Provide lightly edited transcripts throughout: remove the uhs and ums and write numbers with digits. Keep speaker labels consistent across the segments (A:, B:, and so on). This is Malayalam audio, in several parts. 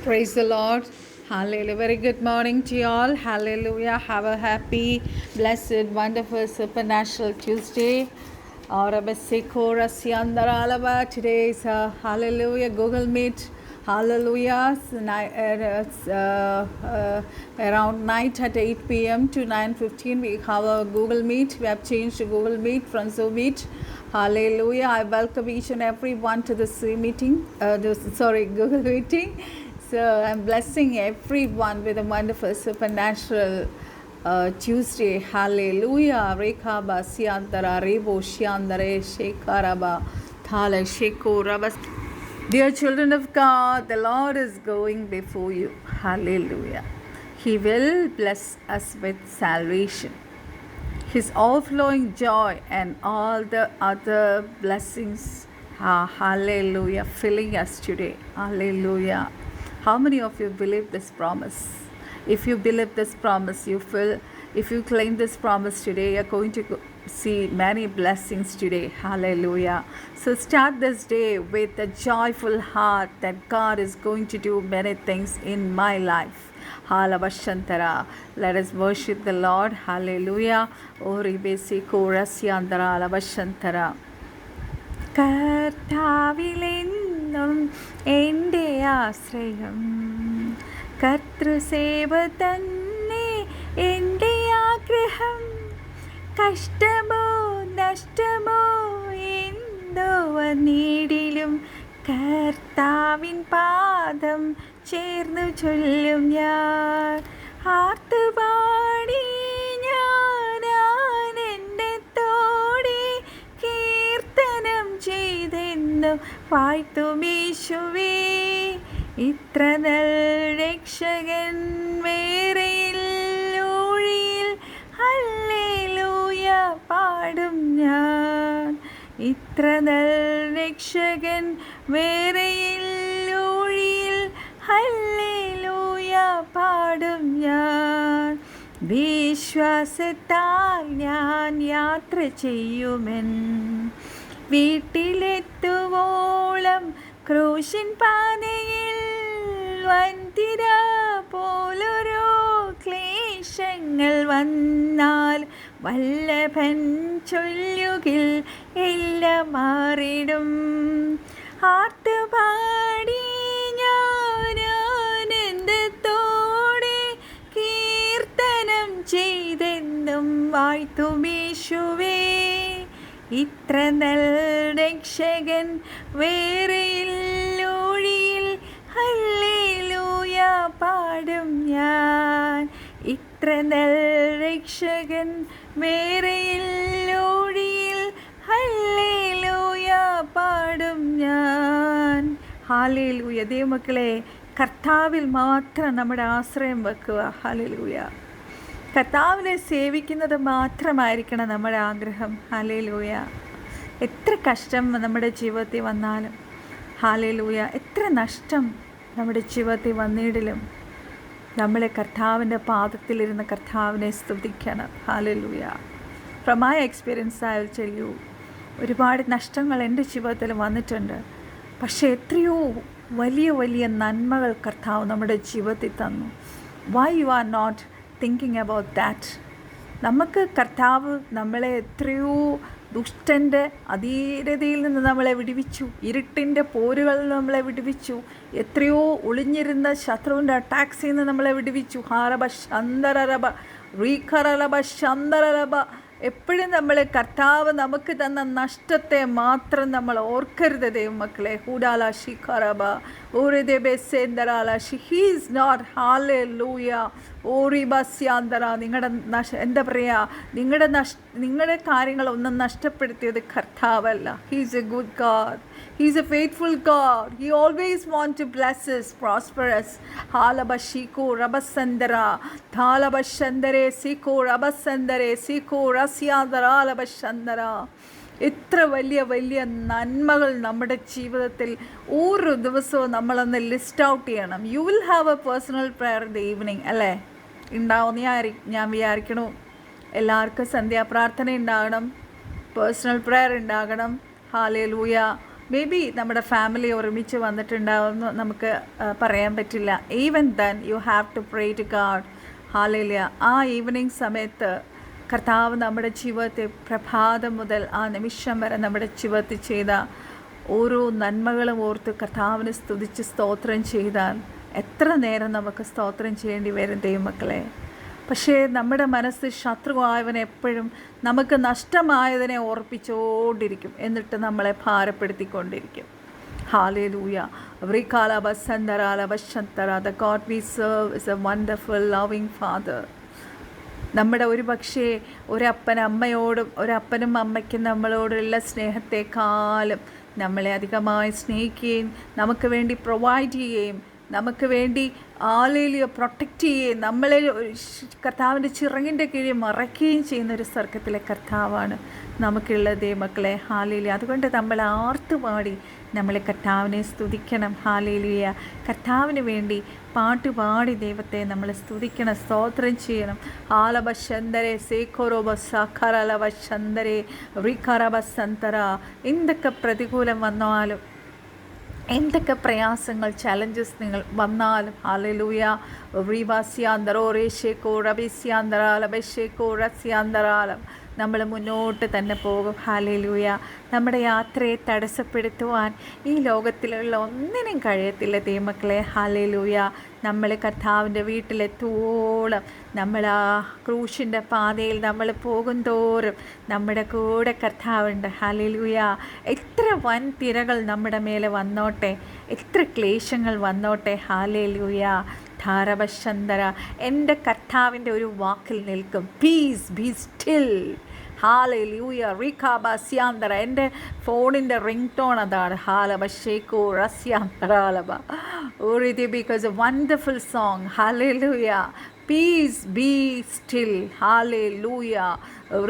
A: Praise the Lord. Hallelujah. Very good morning to you all. Hallelujah. Have a happy, blessed, wonderful, supernatural Tuesday. Today is Hallelujah Google Meet. Hallelujah. It's, around night at 8 p.m. to 9:15. We have a Google Meet. We have changed to Google Meet from Zoom Meet. Hallelujah. I welcome each and every one to this meeting. Google meeting. So I'm blessing everyone with a wonderful supernatural Tuesday. Hallelujah. Rekaba siantara rebo shiandare shekaraba thala shekoraba. Dear children of God, the Lord is going before you. Hallelujah. He will bless us with salvation. His overflowing joy and all the other blessings. Hallelujah. Filling us today. Hallelujah. How many of you believe this promise? If you believe this promise, if you claim this promise today, you're going to see many blessings today. Hallelujah. So start this day with a joyful heart that God is going to do many things in my life. Halabashantara. Let us worship the Lord. Hallelujah. Oribesi korasyandara alabashantara. കർത്താവിലെന്നും എൻ്റെ ആശ്രയം കർത്തൃസേവ തന്നെ എൻ്റെ ആഗ്രഹം കഷ്ടമോ നഷ്ടമോ എന്തോ വന്നിടിലും കർത്താവിൻ പാദം ചേർന്നു ചൊല്ലും ഞാൻ ആർത്തുപാടി ഞാൻ എൻ്റെ തോടെ കീർത്തനം ചെയ്തെന്നു വാഴ്ത്തുമീശുവേ ഇത്ര നല്ല രക്ഷകൻ വേറെയില്ലൂഴിയിൽ ഹല്ലേലൂയ പാടും ഞാൻ ഇത്ര നല്ല രക്ഷകൻ വേറെയില്ലൂഴിയിൽ ഹല്ലേലൂയ പാടും ഞാൻ വിശ്വാസത്താൽ ഞാൻ യാത്ര ചെയ്യുമെൻ വീട്ടിലെത്തുവോളം ക്രൂശിൻ പാതയിൽ വൻതിര പോലൊരു ക്ലേശങ്ങൾ വന്നാൽ വല്ലഭൻ ചൊല്ലുകിൽ എല്ലാം മാറിടും ആർത്തുപാടി ഞാൻ ആനന്ദത്തോടെ കീർത്തനം ചെയ്തെന്നും വാഴ്ത്തുമീശുവേ ഇത്ര നല്ല രക്ഷകൻ വേറെയില്ലൂഴിയിൽ ഹല്ലേലൂയ പാടും ഞാൻ ഇത്ര നല്ല രക്ഷകൻ വേറെയില്ലൂഴിയിൽ ഹല്ലേലൂയ പാടും ഞാൻ. ഹല്ലേലൂയ. ദൈവമക്കളെ, കർത്താവിൽ മാത്രം നമ്മുടെ ആശ്രയം വെക്കുക. ഹല്ലേലൂയ. കർത്താവിനെ സേവിക്കുന്നത് മാത്രമായിരിക്കണം നമ്മുടെ ആഗ്രഹം. ഹല്ലേലൂയ. എത്ര കഷ്ടം നമ്മുടെ ജീവിതത്തിൽ വന്നാലും, ഹല്ലേലൂയ, എത്ര നഷ്ടം നമ്മുടെ ജീവിതത്തിൽ വന്നിടിലും നമ്മളെ കർത്താവിൻ്റെ പാദത്തിലിരുന്ന് കർത്താവിനെ സ്തുതിക്കണം. Hallelujah. From my experience I will tell you, ഒരുപാട് നഷ്ടങ്ങൾ എൻ്റെ ജീവിതത്തിൽ വന്നിട്ടുണ്ട്. പക്ഷേ എത്രയോ വലിയ വലിയ നന്മകൾ കർത്താവ് നമ്മുടെ ജീവിതത്തിൽ തന്നു. Why you are not thinking about that? നമുക്ക് കർത്താവ് നമ്മളെ എത്രയോ ദുഷ്ടൻ്റെ അധീരതയിൽ നിന്ന് നമ്മളെ വിടുവിച്ചു, ഇരുട്ടിൻ്റെ പോരുകളിൽ നിന്ന് നമ്മളെ വിടുവിച്ചു, എത്രയോ ഒളിഞ്ഞിരുന്ന ശത്രുവിൻ്റെ അറ്റാക്സിൽ നിന്ന് നമ്മളെ വിടുവിച്ചു. ഹാരബ ശന്തരരബ റീഖറലബ ശന്തരരബ. എപ്പോഴും നമ്മളെ കർത്താവ് നമുക്ക് തന്ന നഷ്ടത്തെ മാത്രം നമ്മൾ ഓർക്കരുത് ദൈവമക്കളെ. ഹൂഡാല ഷിഖറബ ഓറിദേബേസേന്തരാല ഷി. He is not. ഹല്ലേലൂയ. ഓറിബസ്യാന്തര. നിങ്ങളുടെ എന്താ പറയുക, നിങ്ങളുടെ കാര്യങ്ങളൊന്നും നഷ്ടപ്പെടുത്തിയത് കർത്താവല്ല. He is a good God. He is a faithful God. He always wants to bless us, prosper us. Halabashiko Rabasandara, Thalabashandare, Siko Rabasandare, Siko Rasyandara, Alabashandara. ഇത്ര വലിയ വലിയ നന്മകൾ നമ്മുടെ ജീവിതത്തിൽ ഓരോ ദിവസവും നമ്മളൊന്ന് ലിസ്റ്റ് ഔട്ട് ചെയ്യണം. You will have a personal prayer in the evening, അല്ലേ? ഉണ്ടാവുന്ന ഞാൻ വിചാരിക്കണു. എല്ലാവർക്കും സന്ധ്യാപ്രാർത്ഥന ഉണ്ടാകണം, പേഴ്സണൽ പ്രെയർ ഉണ്ടാകണം. ഹല്ലേലൂയ. മേ ബി നമ്മുടെ ഫാമിലി ഒരുമിച്ച് വന്നിട്ടുണ്ടാവുമെന്ന് നമുക്ക് പറയാൻ പറ്റില്ല. Even then you have to pray to God. Hallelujah. ആ ഈവനിങ് സമയത്ത് കർത്താവ് നമ്മുടെ ജീവിതത്തെ പ്രഭാതം മുതൽ ആ നിമിഷം വരെ നമ്മുടെ ജീവിതത്തിൽ ചെയ്ത ഓരോ നന്മകളും ഓർത്ത് കർത്താവിനെ സ്തുതിച്ച് സ്തോത്രം ചെയ്താൽ എത്ര നേരം നമുക്ക് സ്തോത്രം ചെയ്യേണ്ടി വരും ദൈവമക്കളെ. പക്ഷേ നമ്മുടെ മനസ്സ് ശത്രുവായവനെ എപ്പോഴും നമുക്ക് നഷ്ടമായതിനെ ഓർപ്പിച്ചുകൊണ്ടിരിക്കും, എന്നിട്ട് നമ്മളെ ഭാരപ്പെടുത്തിക്കൊണ്ടിരിക്കും. Hallelujah. The God we serve is a wonderful loving Father. നമ്മുടെ ഒരു പക്ഷേ ഒരപ്പനും അമ്മയ്ക്കും നമ്മളോടുള്ള സ്നേഹത്തെക്കാളും നമ്മളെ അധികമായി സ്നേഹിക്കുകയും നമുക്ക് വേണ്ടി പ്രൊവൈഡ് ചെയ്യുകയും നമുക്ക് വേണ്ടി ഹല്ലേലൂയ പ്രൊട്ടക്റ്റ് ചെയ്യുകയും നമ്മളെ കർത്താവിൻ്റെ ചിറകിൻ്റെ കീഴിൽ മറയ്ക്കുകയും ചെയ്യുന്നൊരു സ്വർഗ്ഗത്തിലെ കർത്താവാണ് നമുക്കുള്ള ദൈവമക്കളെ. ഹല്ലേലൂയ. അതുകൊണ്ട് നമ്മൾ ആർത്തുപാടി നമ്മൾ കർത്താവിനെ സ്തുതിക്കണം. ഹല്ലേലൂയ. കർത്താവിന് വേണ്ടി പാട്ടുപാടി ദൈവത്തെ നമ്മൾ സ്തുതിക്കണം, സ്തോത്രം ചെയ്യണം. ആലബശന്തരെ സേഖോരോബസഖരലബശന്തരെ റിഖറബസന്തര. എന്തൊക്കെ പ്രതികൂലം വന്നാലും എന്തൊക്കെ പ്രയാസങ്ങൾ ചലഞ്ചസ് നിങ്ങൾ വന്നാലും ഹല്ലേലൂയ റീവാസ്യാന്തരോ റേഷേക്കോ റബിസ്യാന്തരാലബേഷേക്കോ റസ്യാന്തരാലം നമ്മൾ മുന്നോട്ട് തന്നെ പോകും. ഹല്ലേലൂയ. നമ്മുടെ യാത്രയെ തടസ്സപ്പെടുത്തുവാൻ ഈ ലോകത്തിലുള്ള ഒന്നിനും കഴിയത്തില്ല ദൈവമക്കളെ. ഹല്ലേലൂയ. നമ്മൾ കർത്താവിൻ്റെ വീട്ടിലെത്തുവോളം നമ്മൾ ആ ക്രൂശിൻ്റെ പാതയിൽ നമ്മൾ പോകും തോറും നമ്മുടെ കൂടെ കർത്താവുണ്ട്. ഹല്ലേലൂയ. എത്ര വൻ തിരകൾ നമ്മുടെ മേലെ വന്നോട്ടെ, എത്ര ക്ലേശങ്ങൾ വന്നോട്ടെ, ഹല്ലേലൂയ ധാരവശന്തര എൻ്റെ കർത്താവിൻ്റെ ഒരു വാക്കിൽ നിൽക്കും. Peace be still. ഹല്ലേലൂയ. റിഖാബസ്യാന്തര. എൻ്റെ ഫോണിൻ്റെ റിംഗ് ടോൺ അതാണ്. ഹാലബഷേക്കോ റസ്യാന്തരാലബ ഓറിതി. Because a wonderful song. Hallelujah. Peace be still. Hallelujah.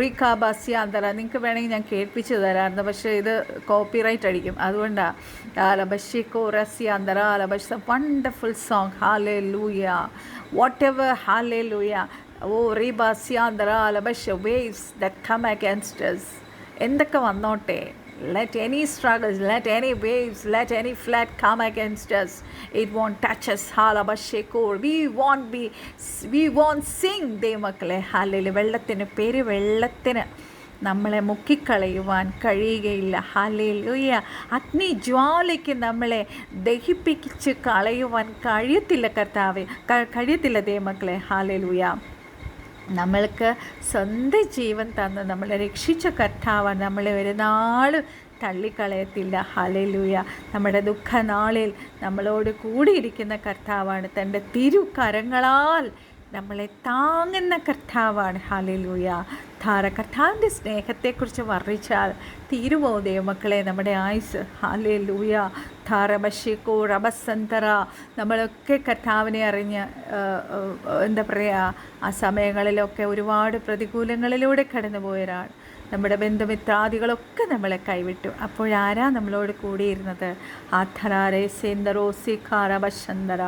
A: റിഖാബസ്യാന്തര. നിങ്ങൾക്ക് വേണമെങ്കിൽ ഞാൻ കേൾപ്പിച്ച് തരാമായിരുന്നു, പക്ഷേ ഇത് കോപ്പിറൈറ്റ് അടിക്കും, അതുകൊണ്ടാണ്. ആലബഷിക്കോ റസ്യാന്തര ആലബഷ. Wonderful song. Hallelujah. Whatever. Hallelujah. Oh, Ribasyandrala ആലബഷ. Waves that come against us. എന്തൊക്കെ വന്നോട്ടെ, let any struggles, let any waves, let any flood come against us, it won't touch us. Halabasheko. We won't sing ദൈവമക്കളെ. ഹല്ലേലൂയ. വെള്ളത്തിന് പെരുവെള്ളത്തിന് നമ്മളെ മുക്കിക്കളയുവാൻ കഴിയുകയില്ല. ഹല്ലേലൂയ. അഗ്നിജ്വാലയ്ക്ക് നമ്മളെ ദഹിപ്പിച്ച് കളയുവാൻ കഴിയത്തില്ല കർത്താവേ, കഴിയത്തില്ല ദൈവമക്കളെ. ഹല്ലേലൂയ. നമ്മൾക്ക് സ്വന്തം ജീവൻ തന്ന് നമ്മളെ രക്ഷിച്ച കർത്താവാണ്. നമ്മളെ ഒരു നാളും തള്ളിക്കളയത്തില്ല. ഹല്ലേലൂയ. നമ്മുടെ ദുഃഖനാളിൽ നമ്മളോട് കൂടിയിരിക്കുന്ന കർത്താവാണ്. തൻ്റെ തിരുകരങ്ങളാൽ നമ്മളെ താങ്ങുന്ന കർത്താവാണ്. ഹല്ലേലൂയ. കർത്താവിൻ്റെ സ്നേഹത്തെക്കുറിച്ച് വർണ്ണിച്ചാൽ തീരുമോ ദൈവമക്കളെ നമ്മുടെ ആയുസ്? ഹല്ലേലൂയ. ധാരബഷിക്കോ റബസന്തര. നമ്മളൊക്കെ കർത്താവിനെ അറിഞ്ഞ് എന്താ പറയുക, ആ സമയങ്ങളിലൊക്കെ ഒരുപാട് പ്രതികൂലങ്ങളിലൂടെ കടന്നുപോയൊരാൾ. നമ്മുടെ ബന്ധുമിത്രാദികളൊക്കെ നമ്മളെ കൈവിട്ടു. അപ്പോഴാരാ നമ്മളോട് കൂടിയിരുന്നത്? ആധരാരേ സേന്ദറോ സിഖാരബശന്തര.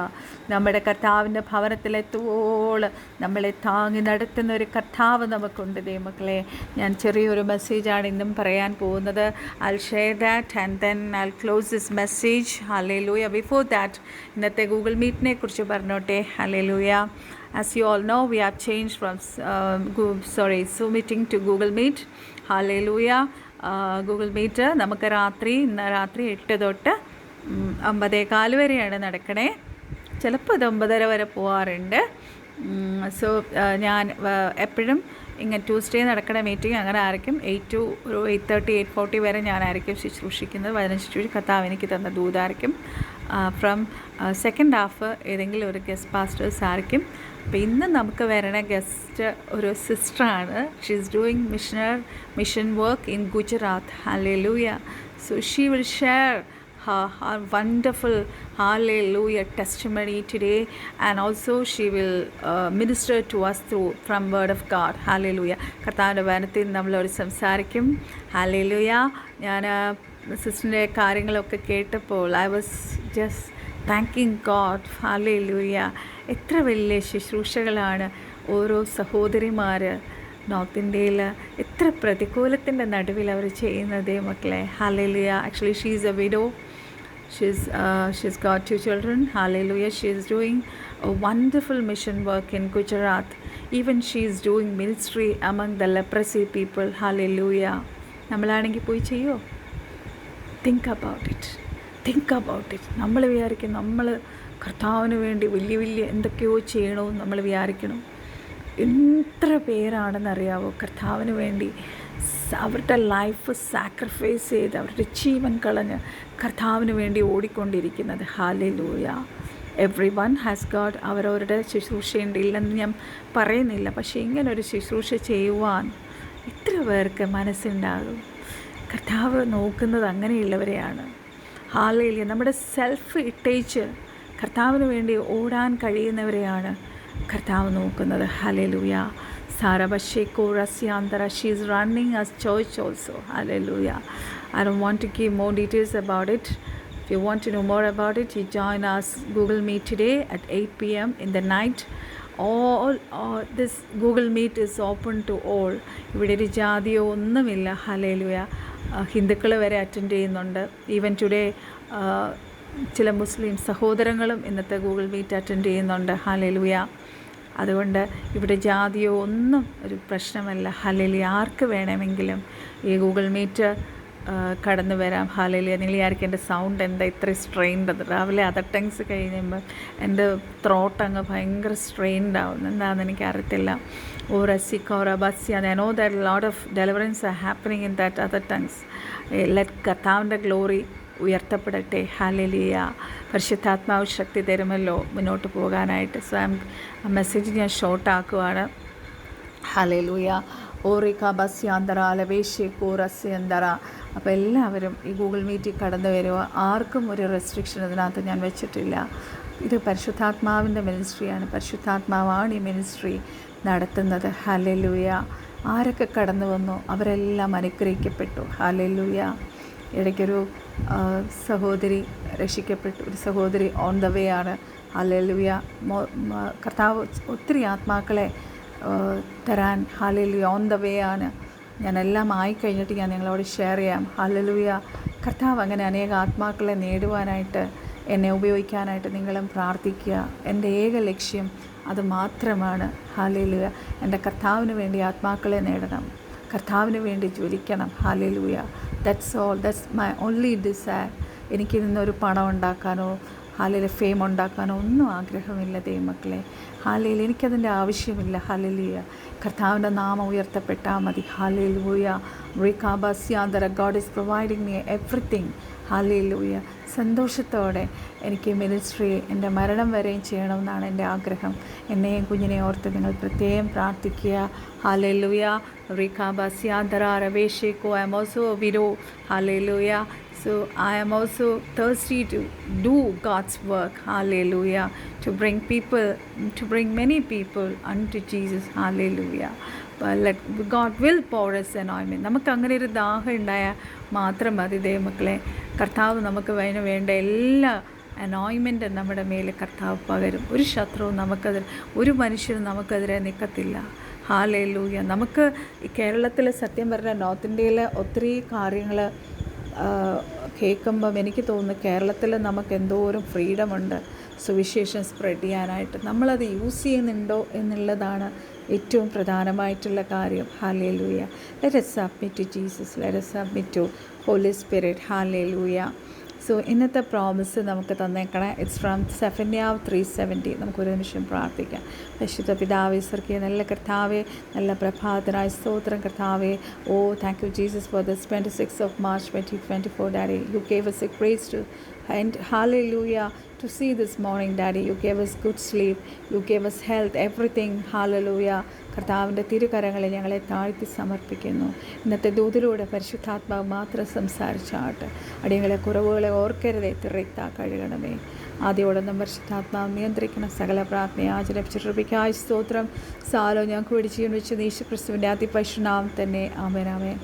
A: നമ്മുടെ കർത്താവിൻ്റെ ഭവനത്തിലെത്തുവോളം നമ്മളെ താങ്ങി നടത്തുന്ന ഒരു കർത്താവ് നമുക്കുണ്ട് ദൈവമക്കളെ. ഞാൻ ചെറിയൊരു മെസ്സേജാണ് ഇന്നും പറയാൻ പോകുന്നത്. I'll share that and then I'll close this message. Hallelujah. Before that, ഇന്നത്തെ ഗൂഗിൾ മീറ്റിനെ കുറിച്ച് പറഞ്ഞോട്ടെ. Hallelujah. As you all know, we have changed from Zoom meeting to Google Meet. Hallelujah. Google Meet നമുക്ക് ഇന്ന് രാത്രി 8 തൊട്ട് 9:15 വരെയാണ് നടക്കണേ. ചിലപ്പോൾ ഇത് 9:30 വരെ പോകാറുണ്ട്. സോ ഞാൻ എപ്പോഴും ഇങ്ങനെ ട്യൂസ്ഡേ നടക്കുന്ന മീറ്റിംഗ് അങ്ങനെ ആയിരിക്കും. 8 to 8:30 8:40 വരെ ഞാനായിരിക്കും ശുശ്രൂഷിക്കുന്നത്. വചന ശുശ്രൂഷ കർത്താവ് എനിക്ക് തന്ന ദൂതായിരിക്കും. ഫ്രം സെക്കൻഡ് ഹാഫ് ഏതെങ്കിലും ഒരു ഗസ്റ്റ് പാസ്റ്റേഴ്സ് ആയിരിക്കും. അപ്പോൾ ഇന്ന് നമുക്ക് വരണ ഗസ്റ്റ് ഒരു സിസ്റ്ററാണ്. She is doing mission work in Gujarat. Hallelujah. So she will share her wonderful hallelujah testimony today, and also she will minister to us from word of God. Hallelujah. കർത്താവിൻ്റെ വചനത്തിൽ നമ്മളോട് സംസാരിക്കും. ഹല്ലേലൂയ. ഞാൻ സിസ്റ്ററിൻ്റെ കാര്യങ്ങളൊക്കെ കേട്ടപ്പോൾ I was just thanking God. Hallelujah. എത്ര വലിയ ശുശ്രൂഷകളാണ് ഓരോ സഹോദരിമാർ നോർത്ത് ഇന്ത്യയിൽ എത്ര പ്രതികൂലത്തിൻ്റെ നടുവിൽ അവർ ചെയ്യുന്നത് മക്കളെ. Hallelujah. Actually she is A widow. She's got 2 children. Hallelujah. She is doing a wonderful mission work in Gujarat. Even she is doing ministry among the leprosy people. Hallelujah. നമ്മളാണെങ്കിൽ പോയി ചെയ്യോ? Think about it. നമ്മൾ വിചാരിക്കും നമ്മൾ കർത്താവിന് വേണ്ടി വലിയ വലിയ എന്തൊക്കെയോ ചെയ്യണമെന്ന് നമ്മൾ വിചാരിക്കണം. എത്ര പേരാണെന്നറിയാവോ കർത്താവിന് വേണ്ടി അവരുടെ ലൈഫ് സാക്രിഫൈസ് ചെയ്ത് അവരുടെ ജീവൻ കളഞ്ഞ് കർത്താവിന് വേണ്ടി ഓടിക്കൊണ്ടിരിക്കുന്നത്. Hallelujah. Every one has got അവരവരുടെ ശുശ്രൂഷയുണ്ട്, ഇല്ലെന്ന് ഞാൻ പറയുന്നില്ല. പക്ഷേ ഇങ്ങനൊരു ശുശ്രൂഷ ചെയ്യുവാൻ എത്ര പേർക്ക് മനസ്സുണ്ടാകും? കർത്താവ് നോക്കുന്നത് അങ്ങനെയുള്ളവരെയാണ്. ഹല്ലേലൂയ. നമ്മുടെ സെൽഫ് ഇട്ടേച്ച് കർത്താവിന് വേണ്ടി ഓടാൻ കഴിയുന്നവരെയാണ് കർത്താവ് നോക്കുന്നത്. Hallelujah. Sarabasheko Rasyandara, she is running a church also. Hallelujah. I don't want to give more details about it. If you want to know more about it, you join us Google Meet today at 8 p.m. in the night. All this Google Meet is open to all. ഇവിടെ ഒരു ജാതിയോ ഒന്നുമില്ല. ഹല്ലേലൂയ. ഹിന്ദുക്കൾ വരെ അറ്റൻഡ് ചെയ്യുന്നുണ്ട്. ഈവൻ ടുഡേ ചില മുസ്ലിം സഹോദരങ്ങളും ഇന്നത്തെ ഗൂഗിൾ മീറ്റ് അറ്റൻഡ് ചെയ്യുന്നുണ്ട്. ഹല്ലേലൂയ. അതുകൊണ്ട് ഇവിടെ ജാതിയോ ഒന്നും ഒരു പ്രശ്നമല്ല. ഹല്ലേലൂയ. ആർക്ക് വേണമെങ്കിലും ഈ ഗൂഗിൾ മീറ്റ് കടന്നു വരാം. ഹല്ലേലൂയ. നിങ്ങൾ ആയിരിക്കും എൻ്റെ സൗണ്ട് എന്താ ഇത്ര സ്ട്രെയിൻഡ്? രാവിലെ അതർ ടങ്സ് കഴിയുമ്പോൾ എൻ്റെ ത്രോട്ട് അങ്ങ് ഭയങ്കര സ്ട്രെയിൻഡ് ആവുന്നു. എന്താണെന്ന് എനിക്കറിയത്തില്ല. I know that a lot of deliverance are happening in that other tongues. Let കർത്താവിൻ്റെ ഗ്ലോറി ഉയർത്തപ്പെടട്ടെ. ഹല്ലേലൂയ. പരിശുദ്ധാത്മാവ് ശക്തി തരുമല്ലോ മുന്നോട്ട് പോകാനായിട്ട്. സോ മെസ്സേജ് ഞാൻ ഷോർട്ടാക്കുവാണ്. ഹല്ലേലൂയ. ഓറിക്ക ബസ്യാന്തറ ലവേശി കൂറസ്യന്തറ. അപ്പോൾ എല്ലാവരും ഈ ഗൂഗിൾ മീറ്റിൽ കടന്നു വരിക. ആർക്കും ഒരു റെസ്ട്രിക്ഷൻ ഇതിനകത്ത് ഞാൻ വെച്ചിട്ടില്ല. ഇത് പരിശുദ്ധാത്മാവിൻ്റെ മിനിസ്ട്രിയാണ്. പരിശുദ്ധാത്മാവാണ് ഈ മിനിസ്ട്രി നടത്തുന്നത്. ഹല്ലേലൂയ. ആരൊക്കെ കടന്നു വന്നു അവരെല്ലാം അനുഗ്രഹിക്കപ്പെട്ടു. ഹല്ലേലൂയ. ഇടയ്ക്കൊരു സഹോദരി രക്ഷിക്കപ്പെട്ടു. ഒരു സഹോദരി ഓൺ ദ വേ ആണ്. ഹല്ലേലൂയ. കർത്താവ് ഒത്തിരി ആത്മാക്കളെ തരാൻ ഹല്ലേലൂയ ഓൺ ദ വേ ആണ്. ഞാനെല്ലാം ആയിക്കഴിഞ്ഞിട്ട് ഞാൻ നിങ്ങളോട് ഷെയർ ചെയ്യാം. ഹല്ലേലൂയ. കർത്താവ് അങ്ങനെ അനേക ആത്മാക്കളെ നേടുവാനായിട്ട് എന്നെ ഉപയോഗിക്കാനായിട്ട് നിങ്ങളും പ്രാർത്ഥിക്കുക. എൻ്റെ ഏക ലക്ഷ്യം അത് മാത്രമാണ്. ഹല്ലേലൂയ. എൻ്റെ കർത്താവിന് വേണ്ടി ആത്മാക്കളെ നേടണം, കർത്താവിന് വേണ്ടി ജ്വലിക്കണം. Hallelujah. That's my only desire. എനിക്കിന്നൊരു പണം ഉണ്ടാക്കാനോ ഹല്ലേലൂയ ഫെയിം ഉണ്ടാക്കാനോ ഒന്നും ആഗ്രഹമില്ല ദൈവമക്കളെ. ഹല്ലേലൂയ. എനിക്കതിൻ്റെ ആവശ്യമില്ല. ഹല്ലേലൂയ. കർത്താവിൻ്റെ നാമം ഉയർത്തപ്പെട്ടാൽ മതി. ഹല്ലേലൂയ. റികാബസ്യാന്തര. God is providing me everything. Hallelujah. സന്തോഷത്തോടെ എനിക്ക് മിനിസ്ട്രി എൻ്റെ മരണം വരെയും ചെയ്യണമെന്നാണ് എൻ്റെ ആഗ്രഹം. എന്നെയും കുഞ്ഞിനെ ഓർത്ത് നിങ്ങൾ പ്രത്യേകം പ്രാർത്ഥിക്കുക. ഹല്ലേലൂയ. റികാബസ്യാന്തര രവേശേക്കോ. I am also a widow. Hallelujah. So I am also thirsty to do God's work. Hallelujah. To bring many people unto Jesus. Hallelujah. But God will pour us anointment. നമുക്ക് അങ്ങനെ ഒരു ദാഹം ഉണ്ടായാൽ മാത്രം മതി ദൈവമക്കളെ. കർത്താവ് നമുക്ക് വേണ്ട എല്ലാ അനോയിൻമെൻറ്റും നമ്മുടെ മേലെ കർത്താവ് പകരും. ഒരു ശത്രുവും നമുക്കെതിരെ, ഒരു മനുഷ്യനും നമുക്കെതിരെ നിൽക്കത്തില്ല. ഹല്ലേലൂയ. നമുക്ക് ഈ കേരളത്തിൽ സത്യം പറഞ്ഞാൽ നോർത്ത് ഇന്ത്യയിൽ ഒത്തിരി കാര്യങ്ങൾ കേൾക്കുമ്പം എനിക്ക് തോന്നുന്നു കേരളത്തിൽ നമുക്ക് എന്തോരം ഫ്രീഡമുണ്ട് സുവിശേഷം സ്പ്രെഡ് ചെയ്യാനായിട്ട്. നമ്മളത് യൂസ് ചെയ്യുന്നുണ്ടോ എന്നുള്ളതാണ് ഏറ്റവും പ്രധാനമായിട്ടുള്ള കാര്യം. Hallelujah. Let us submit to Jesus. Let us submit to Holy Spirit. Hallelujah. So ഇന്നത്തെ പ്രോമിസ് നമുക്ക് തന്നേക്കണേ. It's from സെഫന്യാവ് 3:17. നമുക്കൊരു നിമിഷം പ്രാർത്ഥിക്കാം. പരിശുദ്ധ പിതാവേ, സ്വർഗീയ നല്ല കർത്താവേ, നല്ല പ്രഭാതത്തിനായ സ്തോത്രം കർത്താവേ. Oh thank you Jesus for this 26th of March 2024 Daddy. You gave us a grace to and hallelujah to see this morning Daddy. You gave us good sleep, you gave us health, everything. Hallelujah. കർത്താവിൻ്റെ തിരുകരങ്ങളിൽ ഞങ്ങളെ താഴ്ത്തി സമർപ്പിക്കുന്നു. ഇന്നത്തെ ദൂതിലൂടെ പരിശുദ്ധാത്മാവ് മാത്രം സംസാരിച്ചാട്ട് അടിയങ്ങളെ കുറവുകളെ ഓർക്കരുതേ, തിറയ്ത്താ കഴുകണമേ. ആദ്യോടൊന്നും പരിശുദ്ധാത്മാവ് നിയന്ത്രിക്കണം. സകല പ്രാർത്ഥനയാചരിപ്പിക്കായി സ്തോത്രം. സാലോ ഞങ്ങൾക്ക് വേണ്ടി ജീവൻ വെച്ച് യേശുക്രിസ്തുവിൻ്റെ അതിപരിശുദ്ധനാമം തന്നെ. ആമേൻ ആമേൻ.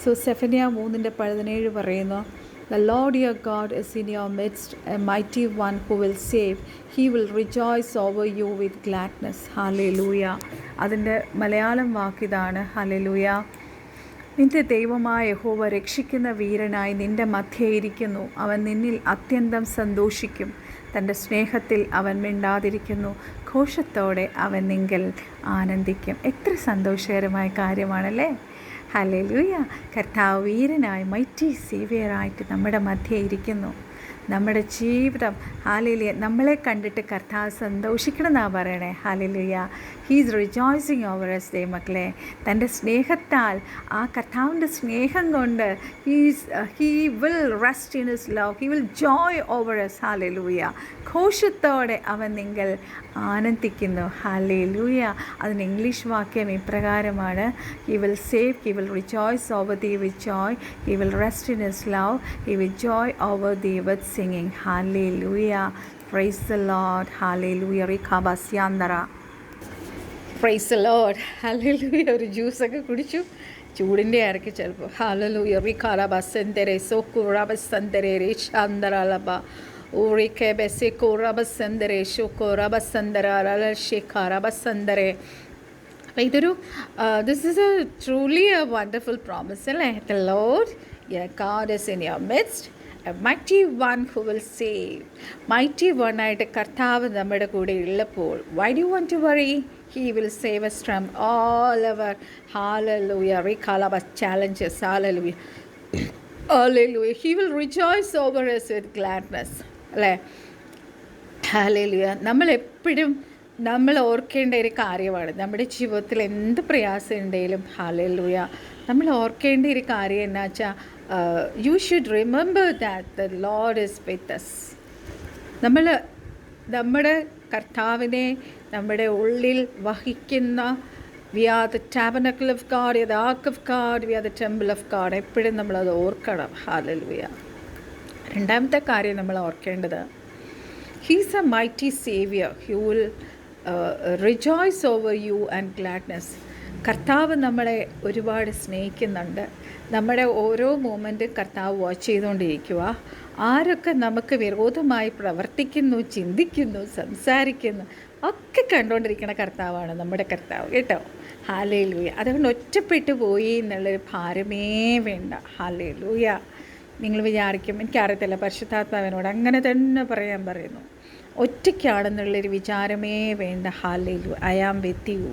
A: സോ സെഫന്യാവ് 3:17 പറയുന്നു, The Lord your God is in your midst, a mighty one who will save. He will rejoice over you with gladness. Hallelujah. അതിൻ്റെ മലയാളം വാക്കിതാണ്. ഹല്ലേലൂയ. നിന്റെ ദൈവമായ യഹോവ രക്ഷിക്കുന്ന വീരനായി നിന്റെ മധ്യേ ഇരിക്കുന്നു. അവൻ നിന്നിൽ അത്യന്തം സന്തോഷിക്കും. തൻ്റെ സ്നേഹത്തിൽ അവൻ മിണ്ടാതിരിക്കുന്നു. ഘോഷത്തോടെ അവൻ നിങ്കൽ ആനന്ദിക്കും. എത്ര സന്തോഷകരമായ കാര്യമാണല്ലേ. ഹല്ലേലൂയ. കർത്താവ് വീരനായി മൈറ്റി സേവിയറായിട്ട് നമ്മുടെ മധ്യേ ഇരിക്കുന്നു. നമ്മുടെ ജീവിതം ഹല്ലേലൂയ നമ്മളെ കണ്ടിട്ട് കർത്താവ് സന്തോഷിക്കണം എന്നാണ് പറയണേ. Hallelujah. He's rejoicing over us ദൈവമക്കളെ. തൻ്റെ സ്നേഹത്താൽ ആ കർത്താവിൻ്റെ സ്നേഹം കൊണ്ട് he will rest in his love. He will joy over us. Hallelujah. ഘോഷത്തോടെ അവൻ നിങ്ങൾ ആനന്ദിക്കുന്നു. ഹല്ലേലൂയ. അതിന് ഇംഗ്ലീഷ് വാക്യം ഇപ്രകാരമാണ്: he will save, he will rejoice over thee with joy, he will rest in his love, he will joy over thee with singing. Hallelujah. Praise the Lord. Hallelujah. Rikhabasyandara. Praise the Lord. Hallelujah. ഒരു ജ്യൂസൊക്കെ കുടിച്ചു, ചൂടിൻ്റെ ആയിരിക്കും ചിലപ്പോൾ. Hallelujah. Rikharabasendere sokurabasendere rishandaralaba urikebese korabasendere shokorabasendara lalashikharabasendere. ഇതൊരു this is a truly a wonderful promise അല്ലേ. The Lord your God is in your midst, a mighty one who will save. Mighty one ആയിട്ട് കർത്താവ് നമ്മുടെ കൂടെ ഉള്ളപ്പോൾ why do you want to worry? He will save us from all our hallelujah recalaba challenges. Hallelujah. Hallelujah. He will rejoice over us with gladness അല്ലേ. hallelujah. നമ്മൾ ഓർക്കേണ്ട ഒരു കാര്യമാണ് നമ്മുടെ ജീവിതത്തിൽ എന്ത് പ്രയാസം ഉണ്ടെങ്കിലും. ഹല്ലേലൂയ. നമ്മൾ ഓർക്കേണ്ട ഒരു കാര്യം എന്നാ വെച്ചാൽ you should remember that the Lord is with us. നമ്മുടെ കർത്താവിനെ നമ്മുടെ ഉള്ളിൽ വഹിക്കുന്ന we are the tabernacle of God, we are the ark of God, we are the temple of God. എപ്പോഴും നമ്മളത് ഓർക്കണം. ഹല്ലേലൂയ. രണ്ടാമത്തെ കാര്യം നമ്മൾ ഓർക്കേണ്ടത്, he's a mighty saviour who will rejoice over you and gladness. കർത്താവ് നമ്മളെ ഒരുപാട് സ്നേഹിക്കുന്നുണ്ട്. നമ്മുടെ ഓരോ മൂമെൻറ്റും കർത്താവ് വാച്ച് ചെയ്തുകൊണ്ടിരിക്കുക. ആരൊക്കെ നമുക്ക് വിരോധമായി പ്രവർത്തിക്കുന്നു, ചിന്തിക്കുന്നു, സംസാരിക്കുന്നു ഒക്കെ കണ്ടുകൊണ്ടിരിക്കുന്ന കർത്താവാണ് നമ്മുടെ കർത്താവ് കേട്ടോ. ഹല്ലേലൂയ. അതുകൊണ്ട് ഒറ്റപ്പെട്ടു പോയി എന്നുള്ളൊരു ഭാരമേ വേണ്ട. ഹല്ലേലൂയ. നിങ്ങൾ വിചാരിക്കും എനിക്കറിയത്തില്ല, പരിശുദ്ധാത്മാവിനോട് അങ്ങനെ തന്നെ പറയാൻ പറയുന്നു. ഒറ്റയ്ക്കാണെന്നുള്ളൊരു വിചാരമേ വേണ്ട. Hallelujah. I am with you.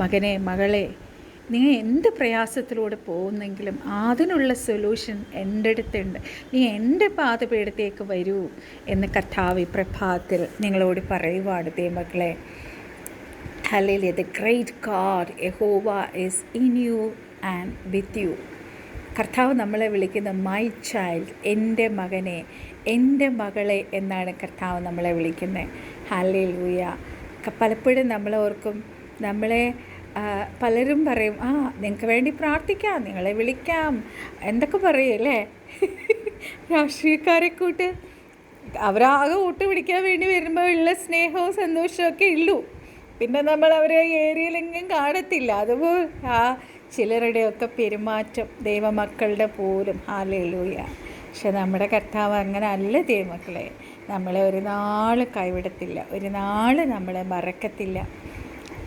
A: മകനെ, മകളെ, നിങ്ങൾ എന്ത് പ്രയാസത്തിലൂടെ പോകുന്നെങ്കിലും അതിനുള്ള സൊല്യൂഷൻ എൻ്റെ അടുത്തുണ്ട്. നീ എൻ്റെ പാദപീഠത്തേക്ക് വരൂ എന്ന് കർത്താവ് പ്രഭാതത്തിൽ നിങ്ങളോട് പറയുവാണ് ദൈവമക്കളെ. ഹല്ലേലൂയ. ദ ഗ്രേറ്റ് ഗോഡ് യഹോവ is in you and with you. കർത്താവ് നമ്മളെ വിളിക്കുന്ന മൈ ചൈൽഡ്, എൻ്റെ മകനെ, എൻ്റെ മകളെ എന്നാണ് കർത്താവ് നമ്മളെ വിളിക്കുന്നത്. ഹല്ലേലൂയ. പലപ്പോഴും നമ്മളോർക്കും, നമ്മളെ പലരും പറയും, നിങ്ങൾക്ക് വേണ്ടി പ്രാർത്ഥിക്കാം, നിങ്ങളെ വിളിക്കാം എന്തൊക്കെ പറയല്ലേ. രാഷ്ട്രീയക്കാരെ കൂട്ട് അവരാകെ വോട്ട് പിടിക്കാൻ വേണ്ടി വരുമ്പോൾ ഉള്ള സ്നേഹവും സന്തോഷമൊക്കെ ഉള്ളൂ. പിന്നെ നമ്മൾ അവരെ ഏരിയയിലെങ്കിലും കാണത്തില്ല. അതുപോലെ ചിലരുടെയൊക്കെ പെരുമാറ്റം ദൈവമക്കളുടെ പോലും. ഹല്ലേലൂയ. പക്ഷെ നമ്മുടെ കർത്താവ് അങ്ങനെ അല്ല ദൈവമക്കളെ. നമ്മളെ ഒരു നാൾ കൈവിടത്തില്ല, ഒരു നാൾ നമ്മളെ മറക്കത്തില്ല.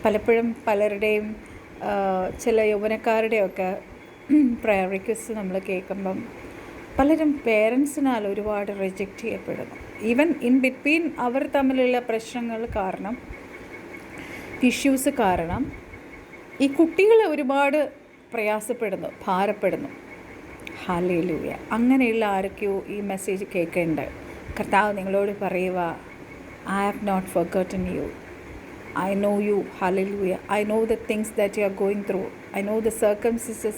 A: പലപ്പോഴും പലരുടെയും ചില യൗവനക്കാരുടെയൊക്കെ പ്രയർ റിക്വസ്റ്റ് നമ്മൾ കേൾക്കുമ്പം പലരും പേരൻസിനാൽ ഒരുപാട് റിജക്റ്റ് ചെയ്യപ്പെടുന്നു. ഈവൻ ഇൻ ബിറ്റ്വീൻ അവർ തമ്മിലുള്ള പ്രശ്നങ്ങൾ കാരണം, ഇഷ്യൂസ് കാരണം ഈ കുട്ടികൾ ഒരുപാട് പ്രയാസപ്പെടുന്നു, ഭാരപ്പെടുന്നു. ഹല്ലേലൂയ. അങ്ങനെയുള്ള ആരൊക്കെയോ ഈ മെസ്സേജ് കേൾക്കേണ്ട കർത്താവ് നിങ്ങളോട് പറയുക, I have not forgotten you. I know you. Hallelujah. I know the things that you are going through. I know the circumstances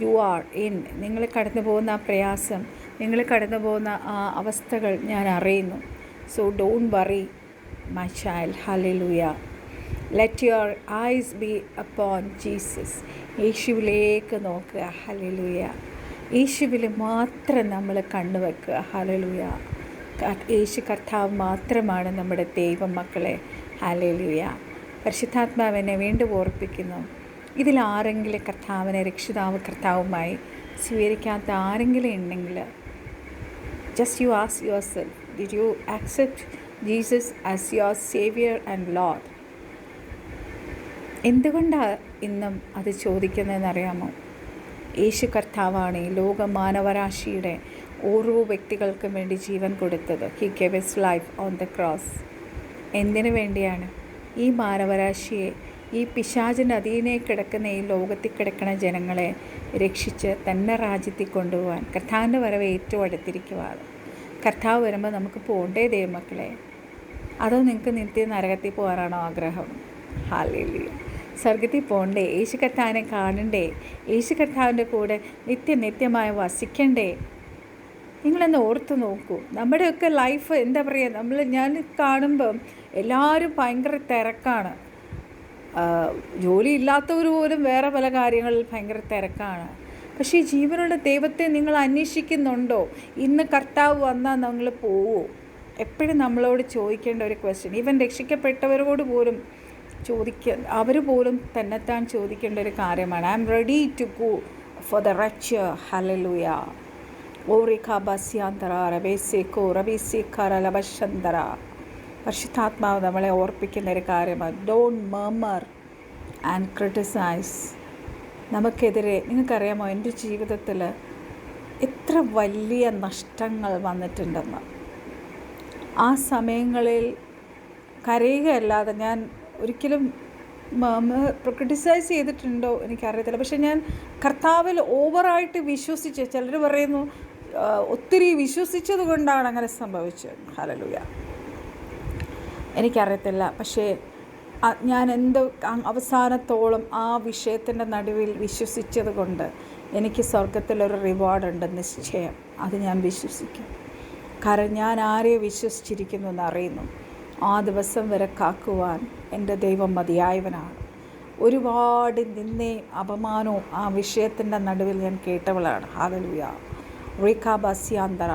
A: you are in. നിങ്ങൾ കടന്നു പോകുന്ന ആ പ്രയാസം, നിങ്ങൾ കടന്നു പോകുന്ന ആ അവസ്ഥകൾ ഞാൻ അറിയുന്നു. So don't worry my child. Hallelujah. Let your eyes be upon Jesus. യേശുവിലേക്ക് നോക്കുക. ഹല്ലേലൂയ. യേശുവിൽ മാത്രം നമ്മൾ കണ്ണുവെക്കുക. ഹല്ലേലൂയ. യേശു കർത്താവ് മാത്രമാണ് നമ്മുടെ ദൈവം മക്കളെ. ഹല്ലേലൂയ. പരിശുദ്ധാത്മാവിനെ വീണ്ടും ഓർപ്പിക്കുന്നു, ഇതിൽ ആരെങ്കിലും കർത്താവിനെ രക്ഷിതാവ് കർത്താവുമായി സ്വീകരിക്കാത്ത ആരെങ്കിലും ഉണ്ടെങ്കിൽ Just you ask yourself, did you accept Jesus as your Savior and Lord? എന്തുകൊണ്ടാണ് ഇന്നും അത് ചോദിക്കുന്നതെന്നറിയാമോ? യേശു കർത്താവാണ് ഈ ലോക മാനവരാശിയുടെ ഓരോ വ്യക്തികൾക്കും വേണ്ടി ജീവൻ കൊടുത്തത്. He gave his life on the cross. എന്തിനു വേണ്ടിയാണ്? ഈ മാനവരാശിയെ, ഈ പിശാചിൻ്റെ അധീനെ കിടക്കുന്ന ഈ ലോകത്തിൽ കിടക്കുന്ന ജനങ്ങളെ രക്ഷിച്ച് തന്നെ രാജ്യത്തിൽ കൊണ്ടുപോകാൻ. കർത്താവിൻ്റെ വരവ് ഏറ്റവും അടുത്തിരിക്കുവാണ്. കർത്താവ് വരുമ്പോൾ നമുക്ക് പോകണ്ടേ ദൈവമക്കളെ? അതോ നിങ്ങൾക്ക് നിത്യ നരകത്തിൽ പോകാനാണോ ആഗ്രഹം? ഹല്ലേലൂയ. സ്വർഗത്തിൽ പോകണ്ടേ? യേശു കർത്താവിനെ കാണണ്ടേ? യേശു കർത്താവിൻ്റെ കൂടെ നിത്യമായി വസിക്കണ്ടേ? നിങ്ങളൊന്ന് ഓർത്ത് നോക്കൂ. നമ്മുടെയൊക്കെ ലൈഫ് എന്താ പറയുക, ഞാൻ കാണുമ്പം എല്ലാവരും ഭയങ്കര തിരക്കാണ്. ജോലി ഇല്ലാത്തവർ പോലും വേറെ പല കാര്യങ്ങളിൽ ഭയങ്കര തിരക്കാണ്. പക്ഷേ ഈ ജീവനുള്ള ദൈവത്തെ നിങ്ങൾ അന്വേഷിക്കുന്നുണ്ടോ? ഇന്ന് കർത്താവ് വന്നാൽ നിങ്ങൾ പോവോ? എപ്പോഴും നമ്മളോട് ചോദിക്കേണ്ട ഒരു ക്വസ്റ്റ്യൻ. ഈവൻ രക്ഷിക്കപ്പെട്ടവരോട് പോലും അവർ പോലും തന്നെത്താൻ ചോദിക്കേണ്ട ഒരു കാര്യമാണ്. I am ready to go for the rapture. Hallelujah. ഓറിഖാബസ്യാന്തര റബേസേക്കോ റബീസേക്കാര ലബശന്തര. പരിശുദ്ധാത്മാവ് നമ്മളെ ഓർപ്പിക്കുന്ന ഒരു കാര്യമാണ്. Don't murmur and criticise. നമുക്കെതിരെ നിങ്ങൾക്കറിയാമോ, എൻ്റെ ജീവിതത്തിൽ എത്ര വലിയ നഷ്ടങ്ങൾ വന്നിട്ടുണ്ടെന്ന്. ആ സമയങ്ങളിൽ കരയുകയല്ലാതെ ഞാൻ ഒരിക്കലും ക്രിട്ടിസൈസ് ചെയ്തിട്ടുണ്ടോ എനിക്കറിയത്തില്ല. പക്ഷെ ഞാൻ കർത്താവിൽ ഓവറായിട്ട് വിശ്വസിച്ച്, ചിലർ പറയുന്നു ഒത്തിരി വിശ്വസിച്ചത് കൊണ്ടാണ് അങ്ങനെ സംഭവിച്ചത്. ഹല്ലേലൂയ. എനിക്കറിയത്തില്ല. പക്ഷേ ഞാൻ അവസാനത്തോളം ആ വിഷയത്തിൻ്റെ നടുവിൽ വിശ്വസിച്ചത് കൊണ്ട് എനിക്ക് സ്വർഗത്തിലൊരു റിവാർഡുണ്ട്, നിശ്ചയം. അത് ഞാൻ വിശ്വസിക്കും. കാരണം ഞാൻ ആരെ വിശ്വസിച്ചിരിക്കുന്നു എന്നറിയുന്നു. ആ ദിവസം വരെ കാക്കുവാൻ എൻ്റെ ദൈവം മതിയായവനാണ്. ഒരുപാട് നിന്ദയും അപമാനവും ആ വിഷയത്തിൻ്റെ നടുവിൽ ഞാൻ കേട്ടവളാണ്. ഹല്ലേലൂയ. റീഖാബസ്യാന്തര.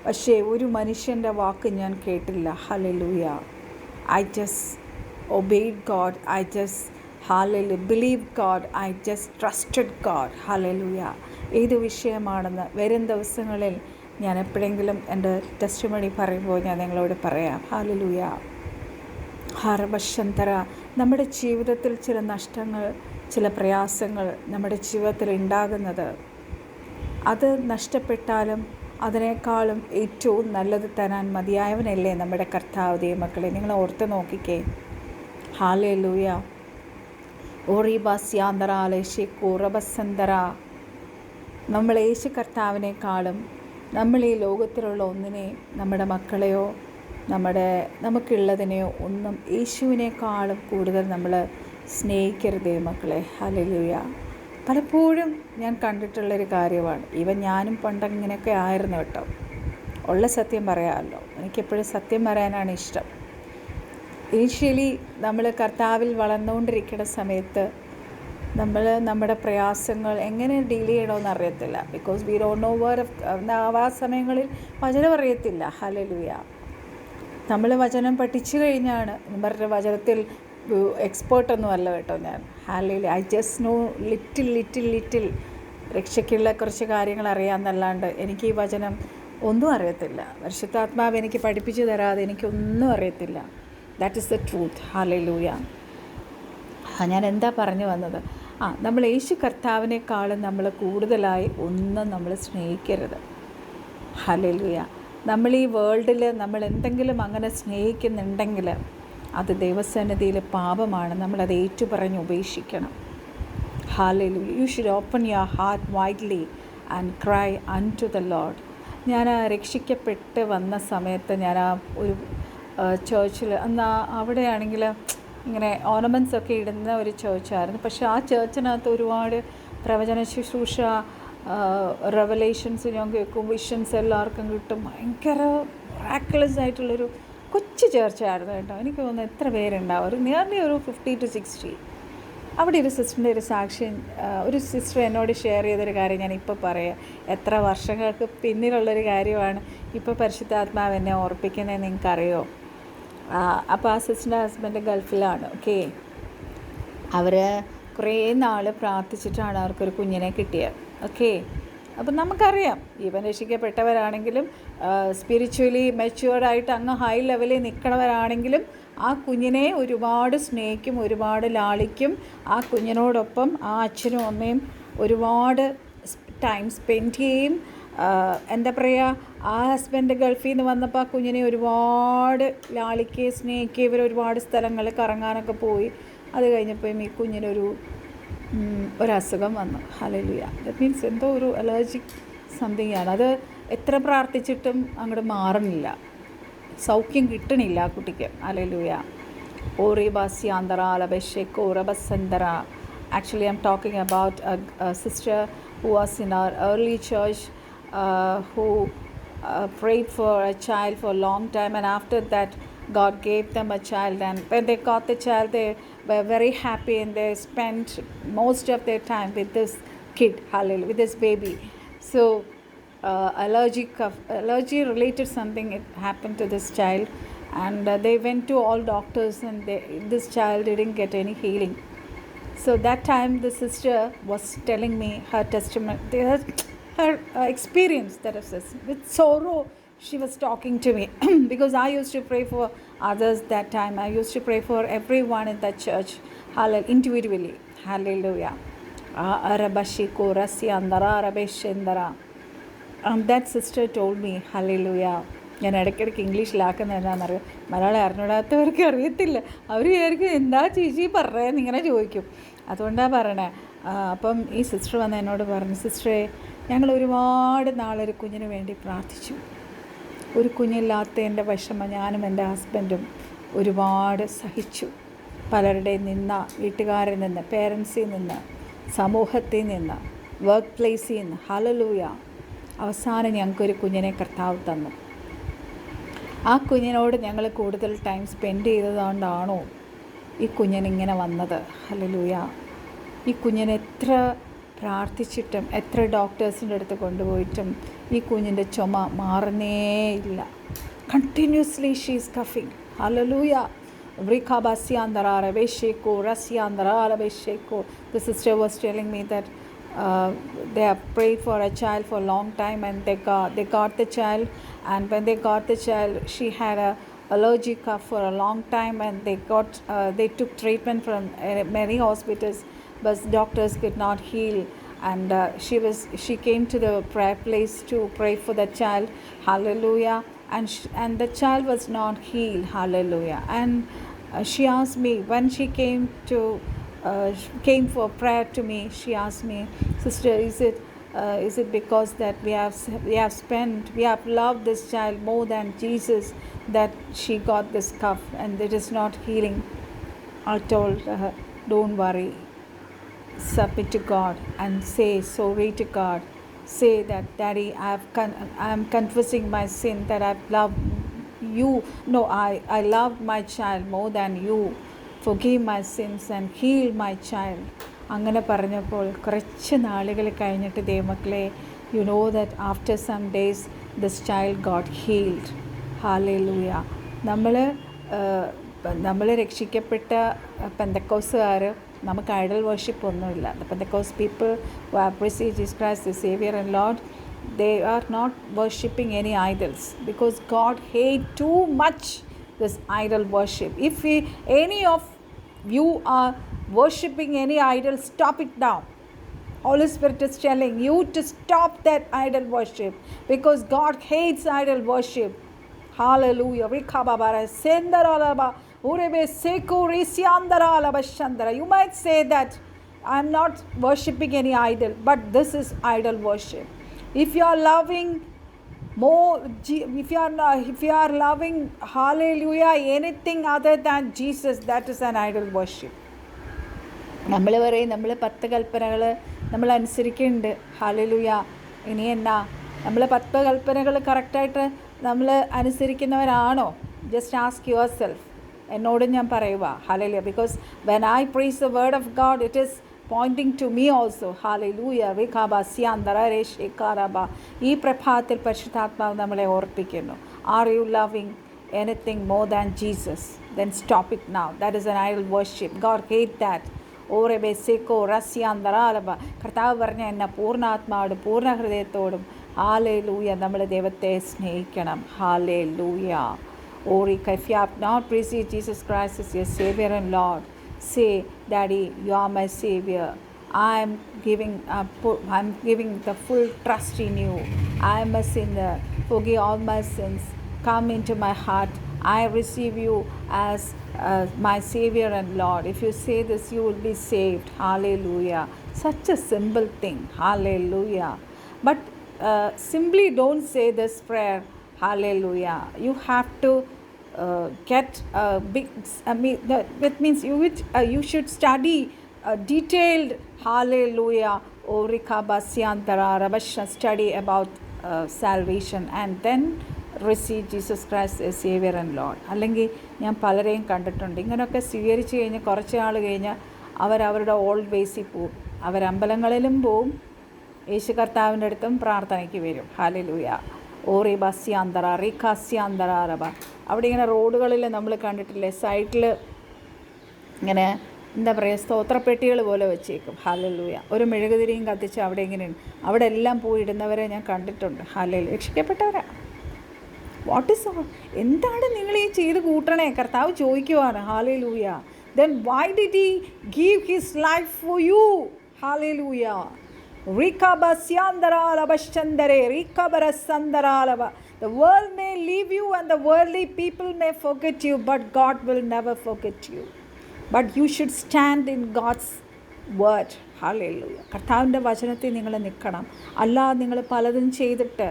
A: പക്ഷേ ഒരു മനുഷ്യൻ്റെ വാക്ക് ഞാൻ കേട്ടില്ല. Hallelujah. I just obeyed God. I just believed God. I just trusted God. Hallelujah. ഏത് വിഷയമാണെന്ന് വരും ദിവസങ്ങളിൽ ഞാൻ എപ്പോഴെങ്കിലും എൻ്റെ ടെസ്റ്റിമണി പറയുമ്പോൾ ഞാൻ നിങ്ങളോട് പറയാം. ഹല്ലേലൂയ. ഹരബശന്തര. നമ്മുടെ ജീവിതത്തിൽ ചില നഷ്ടങ്ങൾ, ചില പ്രയാസങ്ങൾ നമ്മുടെ ജീവിതത്തിൽ ഉണ്ടാകുന്നത്, അത് നഷ്ടപ്പെട്ടാലും അതിനേക്കാളും ഏറ്റവും നല്ലത് തരാൻ മതിയായവനല്ലേ നമ്മുടെ കർത്താവ്. ദൈവമക്കളെ, നിങ്ങൾ ഓർത്ത് നോക്കിക്കേ. ഹല്ലേലൂയ. ഓറിബാസ്യാന്തരാലേശിക്കൂറബസന്തര. നമ്മൾ യേശു കർത്താവിനേക്കാളും നമ്മൾ ഈ ലോകത്തിലുള്ള ഒന്നിനെയും, നമ്മുടെ മക്കളെയോ നമുക്കുള്ളതിനെയോ ഒന്നും യേശുവിനേക്കാളും കൂടുതൽ നമ്മൾ സ്നേഹിക്കരുത് മക്കളെ. ഹല്ലേലൂയ. പലപ്പോഴും ഞാൻ കണ്ടിട്ടുള്ളൊരു കാര്യമാണ്. ഞാനും പണ്ടങ്ങനെയൊക്കെ ആയിരുന്നു കേട്ടോ. ഉള്ള സത്യം പറയാമല്ലോ. എനിക്കെപ്പോഴും സത്യം പറയാനാണ് ഇഷ്ടം. ഇനീഷ്യലി നമ്മൾ കർത്താവിൽ വളർന്നുകൊണ്ടിരിക്കുന്ന സമയത്ത് നമ്മുടെ പ്രയാസങ്ങൾ എങ്ങനെ ഡീൽ ചെയ്യണമെന്ന് അറിയത്തില്ല. ബിക്കോസ് വി ഡോണ്ട് നോ ആ സമയങ്ങളിൽ വചനം അറിയത്തില്ല. ഹല്ലേലൂയ. നമ്മൾ വചനം പഠിച്ചു കഴിഞ്ഞാണ്. പറഞ്ഞ വചനത്തിൽ എക്സ്പേർട്ടൊന്നും അല്ല കേട്ടോ ഞാൻ. Hallelujah. I just know little രക്ഷയ്ക്കുള്ള കുറച്ച് കാര്യങ്ങൾ അറിയാമെന്നല്ലാണ്ട് എനിക്ക് ഈ വചനം ഒന്നും അറിയത്തില്ല. പരിശുദ്ധാത്മാവ് എനിക്ക് പഠിപ്പിച്ചു തരാതെ എനിക്കൊന്നും അറിയത്തില്ല. That is the truth. Hallelujah. ഞാൻ എന്താ പറഞ്ഞു വന്നത്? നമ്മൾ യേശു കർത്താവിനേക്കാളും നമ്മൾ കൂടുതലായി ഒന്നും നമ്മൾ സ്നേഹിക്കരുത്. ഹല്ലേലൂയ. നമ്മൾ ഈ വേൾഡിൽ നമ്മൾ എന്തെങ്കിലും അങ്ങനെ സ്നേഹിക്കുന്നുണ്ടെങ്കിൽ അത് ദൈവസന്നിധിയിൽ പാപമാണ്. നമ്മളത് ഏറ്റുപറഞ്ഞ് ഉപേക്ഷിക്കണം. Hallelujah. You should open your heart widely and cry unto the Lord. ഞാൻ രക്ഷിക്കപ്പെട്ട് വന്ന സമയത്ത് ഞാൻ ഒരു ചേർച്ചിൽ അവിടെയാണെങ്കിൽ ഇങ്ങനെ ഓർണമെൻറ്റ്സ് ഒക്കെ ഇടുന്ന ഒരു ചേർച്ചായിരുന്നു. പക്ഷേ ആ ചേർച്ചിനകത്ത് ഒരുപാട് പ്രവചന ശുശ്രൂഷ, റെവലേഷൻസ് ഞാൻ കേൾക്കും, വിഷൻസ് എല്ലാവർക്കും കിട്ടും. ഭയങ്കര മിറാക്കുലസ് ആയിട്ടുള്ളൊരു കൊച്ചു ചേർച്ചയായിരുന്നു കേട്ടോ. എനിക്ക് തോന്നുന്നു എത്ര പേരുണ്ടാവും, ഒരു നിയർലി ഒരു 50 to 60. അവിടെ ഒരു സിസ്റ്ററിൻ്റെ ഒരു സാക്ഷ്യം, ഒരു സിസ്റ്റർ എന്നോട് ഷെയർ ചെയ്തൊരു കാര്യം ഞാൻ ഇപ്പോൾ പറയാം. എത്ര വർഷങ്ങൾക്ക് പിന്നിലുള്ളൊരു കാര്യമാണ്. ഇപ്പോൾ പരിശുദ്ധാത്മാവ് എന്നെ ഓർപ്പിക്കുന്നത് നിങ്ങൾക്കറിയോ? അപ്പോൾ ആ സിസ്റ്ററിൻ്റെ ഹസ്ബൻഡ് ഗൾഫിലാണ്. ഓക്കെ, അവർ കുറേ നാൾ പ്രാർത്ഥിച്ചിട്ടാണ് അവർക്കൊരു കുഞ്ഞിനെ കിട്ടിയത്. ഓക്കെ, അപ്പം നമുക്കറിയാം ഈവൻ രക്ഷിക്കപ്പെട്ടവരാണെങ്കിലും സ്പിരിച്വലി മെച്യൂർഡായിട്ട് അങ്ങ് ഹൈ ലെവലിൽ നിൽക്കണവരാണെങ്കിലും ആ കുഞ്ഞിനെ ഒരുപാട് സ്നേഹിക്കും, ഒരുപാട് ലാളിക്കും. ആ കുഞ്ഞിനോടൊപ്പം ആ അച്ഛനും അമ്മയും ഒരുപാട് ടൈം സ്പെൻഡ് ചെയ്യും. എന്താ പറയുക, ആ ഹസ്ബൻഡ് ഗൾഫിൽ നിന്ന് വന്നപ്പോൾ ആ കുഞ്ഞിനെ ഒരുപാട് ലാളിക്കുകയും സ്നേഹിക്കുകയും ഇവർ ഒരുപാട് സ്ഥലങ്ങളിൽ കറങ്ങാനൊക്കെ പോയി. അത് കഴിഞ്ഞപ്പോൾ ഈ കുഞ്ഞിനൊരു ഒരസുഖം വന്നു. ഹല്ലേലൂയ. ദാറ്റ് മീൻസ് എന്തോ ഒരു അലർജിക് സംതിങ് ആണ്. അത് എത്ര പ്രാർത്ഥിച്ചിട്ടും അങ്ങോട്ട് മാറുന്നില്ല, സൗഖ്യം കിട്ടണില്ല ആ കുട്ടിക്ക്. Hallelujah. ഓറി ബാസ്യാന്തറ ലബെഷേക്കോ റബസന്തറ. Actually, I'm talking about a sister who was in our early church, who prayed for a child for a long time, and after that God gave them a child, and when they got the child they were very happy, and they spent most of their time with this kid. Hallelujah. With this baby. So allergy related something it happened to this child, and they went to all doctors, and this child didn't get any healing. So that time the sister was telling me her testimony, her experience, that is with sorrow she was talking to me. Because I used to pray for others that time. I used to pray for everyone in that church, hallelujah, individually. Hallelujah. Arabashiko rasyandara arabeshendara. That sister told me, hallelujah. ഞാൻ ഇടയ്ക്കിടയ്ക്ക് ഇംഗ്ലീഷിലാക്കുന്നത് എന്താണെന്നറിയാം, മലയാളം അറിഞ്ഞൂടാത്തവർക്ക് അറിയത്തില്ല. അവർ വിചാരിക്കും എന്താ ചേച്ചി പറയുന്നത് ഇങ്ങനെ ചോദിക്കും. അതുകൊണ്ടാണ് പറയണേ. അപ്പം ഈ സിസ്റ്റർ വന്ന് എന്നോട് പറഞ്ഞു, സിസ്റ്ററെ ഞങ്ങൾ ഒരുപാട് നാളൊരു കുഞ്ഞിന് വേണ്ടി പ്രാർത്ഥിച്ചു. ഒരു കുഞ്ഞില്ലാത്തതിൻ്റെ വിഷമം ഞാനും എൻ്റെ ഹസ്ബൻഡും ഒരുപാട് സഹിച്ചു. പലരുടെയും നിന്ന്, വീട്ടുകാരിൽ നിന്ന്, പേരൻസിൽ നിന്ന്, സമൂഹത്തിൽ നിന്ന്, വർക്ക് പ്ലേസിൽ നിന്ന്. ഹല്ലേലൂയ. അവസാനം ഞങ്ങൾക്കൊരു കുഞ്ഞിനെ കർത്താവ് തന്നു. ആ കുഞ്ഞിനോട് ഞങ്ങൾ കൂടുതൽ ടൈം സ്പെൻഡ് ചെയ്തതുകൊണ്ടാണോ ഈ കുഞ്ഞിനിങ്ങനെ വന്നത്? ഹല്ലേലൂയ. ഈ കുഞ്ഞിനെ എത്ര പ്രാർത്ഥിച്ചിട്ടും എത്ര ഡോക്ടേഴ്സിൻ്റെ അടുത്ത് കൊണ്ടുപോയിട്ടും ഈ കുഞ്ഞിൻ്റെ ചുമ മാറുന്നേ ഇല്ല. കണ്ടിന്യൂസ്ലി ഷീ ഈസ് കഫിങ്. Hallelujah. The sister was telling me that they have prayed for a child for a long time, and they got the child, and when they got the child she had a allergic cough for a long time, and they took treatment from many hospitals, but doctors could not heal, and she came to the prayer place to pray for the child. Hallelujah. And the child was not healed. Hallelujah. And she asked me when she came for prayer to me, she asked me, sister, is it because that we have loved this child more than Jesus that she got this cough and it is not healing? I told her, don't worry, submit to God and say sorry to God. Say that, Daddy, I am confessing my sin, that I've loved you. No, I loved my child more than you. Forgive my sins and heal my child. അങ്ങനെ പറഞ്ഞപ്പോൾ കുറച്ച് നാളുകൾ കഴിഞ്ഞിട്ട് ദൈവമക്കളെ, you know that after some days this child got healed. Hallelujah. നമ്മൾ രക്ഷിക്കപ്പെട്ട പെന്തക്കോസുകാർ നമുക്ക് ഐഡൽ വർഷിപ്പ് ഒന്നുമില്ല. The Pentecost people who have received Jesus Christ the Savior and Lord, they are not worshipping any idols, because God hates too much this idol worship. If any of you are worshipping any idol, stop it now. Holy Spirit is telling you to stop that idol worship, because God hates idol worship. Hallelujah. You might say that I am not worshipping any idol, but this is idol worship. If you are loving more, if you are loving, hallelujah, anything other than Jesus, that is an idol worship. നമ്മൾ പറയും നമ്മൾ 10 കൽപ്പനകൾ നമ്മൾ അനുസരിക്കുന്നുണ്ട്. ഹല്ലേലൂയ. ഇനി എന്നാ നമ്മൾ 10 കൽപ്പനകൾ കറക്റ്റായിട്ട് നമ്മൾ അനുസരിക്കുന്നവരാണോ? Just ask yourself. എന്നോടും ഞാൻ പറയുക. Hallelujah. Because when I praise the word of God, it is pointing to me also. Hallelujah. ഈ പ്രഭാതത്തിൽ പരിശുദ്ധാത്മാവ് നമ്മളെ ഓർപ്പിക്കുന്നു. Are you loving anything more than Jesus? Then stop it now. That is an idol worship. God hates that. ഓറെ ബെസേക്കോ റസ്യാന്തറാലബ. കർത്താവ് പറഞ്ഞ എന്നെ പൂർണ്ണാത്മാവോടും പൂർണ്ണ ഹൃദയത്തോടും ഹല്ലേലൂയ നമ്മൾ ദൈവത്തെ സ്നേഹിക്കണം. Hallelujah. Or if you have not received Jesus Christ as your Savior and Lord, say, Daddy, you are my Savior. I'm giving the full trust in you. I am a sinner. Forgive all my sins. Come into my heart. I receive you as my Savior and Lord. If you say this, you will be saved. Hallelujah. Such a simple thing. Hallelujah. But simply don't say this prayer. Hallelujah. You have to get big. That means you should study detailed. Hallelujah. Study about salvation and then receive Jesus Christ as Savior and Lord. അല്ലെങ്കിൽ ഞാൻ പലരെയും കണ്ടിട്ടുണ്ട് ഇങ്ങനെയൊക്കെ സ്വീകരിച്ച് കഴിഞ്ഞ് കുറച്ച് നാൾ കഴിഞ്ഞാൽ അവരവരുടെ ഓൾഡ് വേസിൽ പോവും. അവരമ്പലങ്ങളിലും പോവും, യേശു കർത്താവിൻ്റെ അടുത്തും പ്രാർത്ഥനയ്ക്ക് വരും. ഹല്ലേലൂയ. ഓറി ബസ്യാന്തറ റീഖാസ്യാന്തറാരബ. അവിടെ ഇങ്ങനെ റോഡുകളിൽ നമ്മൾ കണ്ടിട്ടില്ലേ, സൈഡിൽ ഇങ്ങനെ എന്താ പറയുക, സ്തോത്രപ്പെട്ടികൾ പോലെ വെച്ചേക്കും. ഹല്ലേലൂയ. ഒരു മെഴുകുതിരിയും കത്തിച്ച് അവിടെ ഇങ്ങനെയുണ്ട്. അവിടെ എല്ലാം പോയിടുന്നവരെ ഞാൻ കണ്ടിട്ടുണ്ട്. ഹല്ലേലൂയ. രക്ഷിക്കപ്പെട്ടവരാ. വാട്ട് ഈസ് എന്താണ് നിങ്ങൾ ഈ ചെയ്ത് കൂട്ടണേ? കർത്താവ് ചോദിക്കുവാണ്. Hallelujah. Then why did he give his life for you? Hallelujah. The world may leave you and the worldly people may forget you, but God will never forget you. But you should stand in God's word. Hallelujah. കർത്താവിൻ്റെ വചനത്തിൽ നിങ്ങൾ നിൽക്കണം. അല്ലാതെ നിങ്ങൾ പലതും ചെയ്തിട്ട്